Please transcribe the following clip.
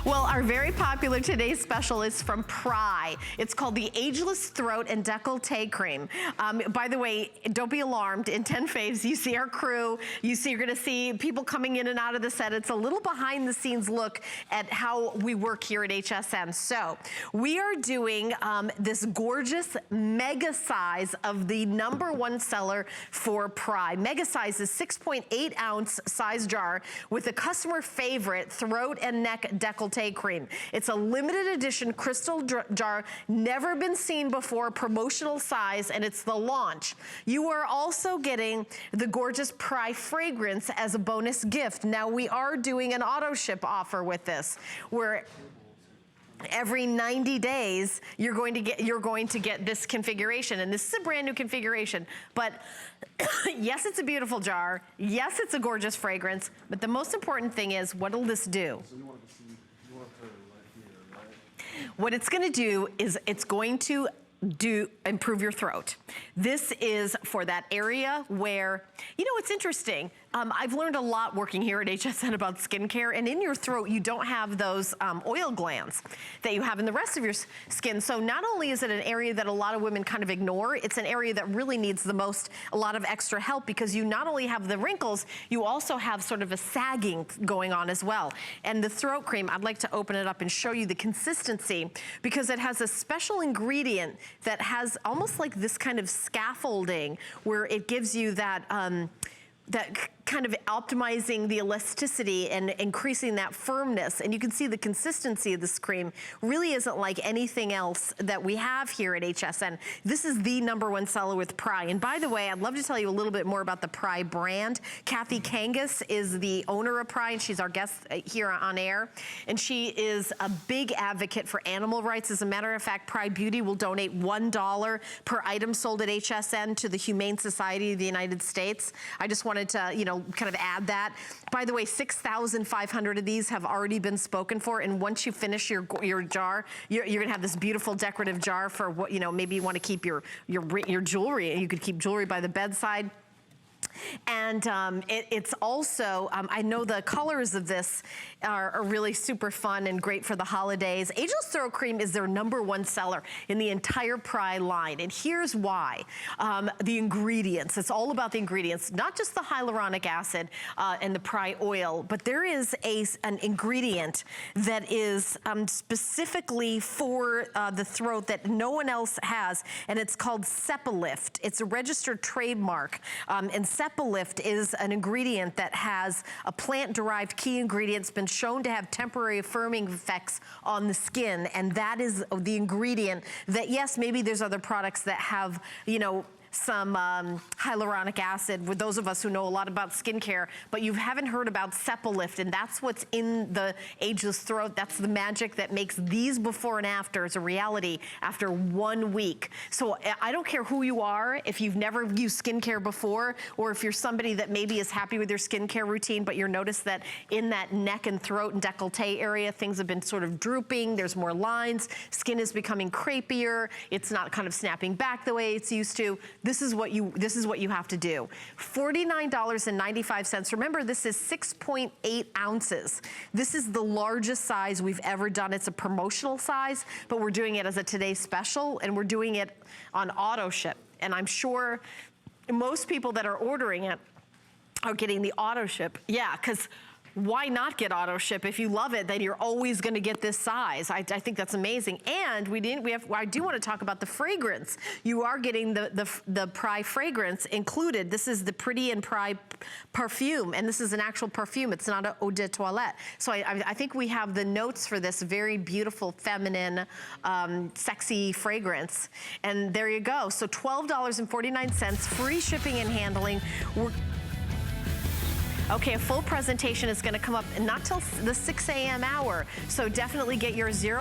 Well, our very popular today's special is from PRAI. It's called the Ageless Throat and Decolletage Creme. By the way, don't be alarmed. In 10 faves, you see our crew. You're gonna see people coming in and out of the set. It's a little behind the scenes look at how we work here at HSN. So we are doing this gorgeous mega size of the #1 seller for PRAI. Mega size is 6.8 ounce size jar with a customer favorite throat and neck decolletage cream. It's a limited edition crystal jar, never been seen before, promotional size, and it's the launch. You are also getting the gorgeous PRAI fragrance as a bonus gift. Now we are doing an auto ship offer with this, where every 90 days you're going to get this configuration, and this is a brand new configuration. But yes, it's a beautiful jar. Yes, it's a gorgeous fragrance. But the most important thing is, what'll this do? What it's gonna do is it's going to improve your throat. This is for that area where, you know, it's interesting. I've learned a lot working here at HSN about skincare, and in your throat, you don't have those oil glands that you have in the rest of your skin. So not only is it an area that a lot of women kind of ignore, it's an area that really needs a lot of extra help, because you not only have the wrinkles, you also have sort of a sagging going on as well. And the throat cream, I'd like to open it up and show you the consistency, because it has a special ingredient that has almost like this kind of scaffolding where it gives you that kind of optimizing the elasticity and increasing that firmness. And you can see the consistency of this cream really isn't like anything else that we have here at HSN. This is the #1 seller with PRAI. And by the way, I'd love to tell you a little bit more about the PRAI brand. Kathy Kangas is the owner of PRAI, and she's our guest here on air. And she is a big advocate for animal rights. As a matter of fact, PRAI Beauty will donate $1 per item sold at HSN to the Humane Society of the United States. I just wanted to, you know, kind of add that. By the way, 6,500 of these have already been spoken for, and once you finish your jar, you're gonna have this beautiful decorative jar for what, you know, maybe you want to keep your jewelry. You could keep jewelry by the bedside. And it's also, I know the colors of this are really super fun and great for the holidays. Ageless Throat Cream is their #1 seller in the entire PRAI line. And here's why. The ingredients, it's all about the ingredients, not just the hyaluronic acid and the PRAI oil, but there is an ingredient that is specifically for the throat that no one else has, and it's called Cepilift. It's a registered trademark, and Cepilift is an ingredient that has a plant-derived key ingredient. It's been shown to have temporary firming effects on the skin, and that is the ingredient that, yes, maybe there's other products that have, you know, some hyaluronic acid, with those of us who know a lot about skincare, but you haven't heard about Cepilift, and that's what's in the Ageless Throat. That's the magic that makes these before and afters a reality after 1 week. So I don't care who you are, if you've never used skincare before, or if you're somebody that maybe is happy with your skincare routine, but you're noticed that in that neck and throat and décolleté area, things have been sort of drooping, there's more lines, skin is becoming crepier, it's not kind of snapping back the way it's used to. This is what you have to do. $49.95. Remember, this is 6.8 ounces. This is the largest size we've ever done. It's a promotional size, but we're doing it as a today's special, and we're doing it on auto ship. And I'm sure most people that are ordering it are getting the auto ship. Yeah, because why not get auto ship? If you love it, then you're always gonna get this size. I think that's amazing. And I do wanna talk about the fragrance. You are getting the PRAI fragrance included. This is the Pretty and PRAI perfume, and this is an actual perfume. It's not an eau de toilette. So I think we have the notes for this very beautiful, feminine, sexy fragrance. And there you go. So $12.49, free shipping and handling. Okay, a full presentation is gonna come up not till the 6 a.m. hour, so definitely get your 0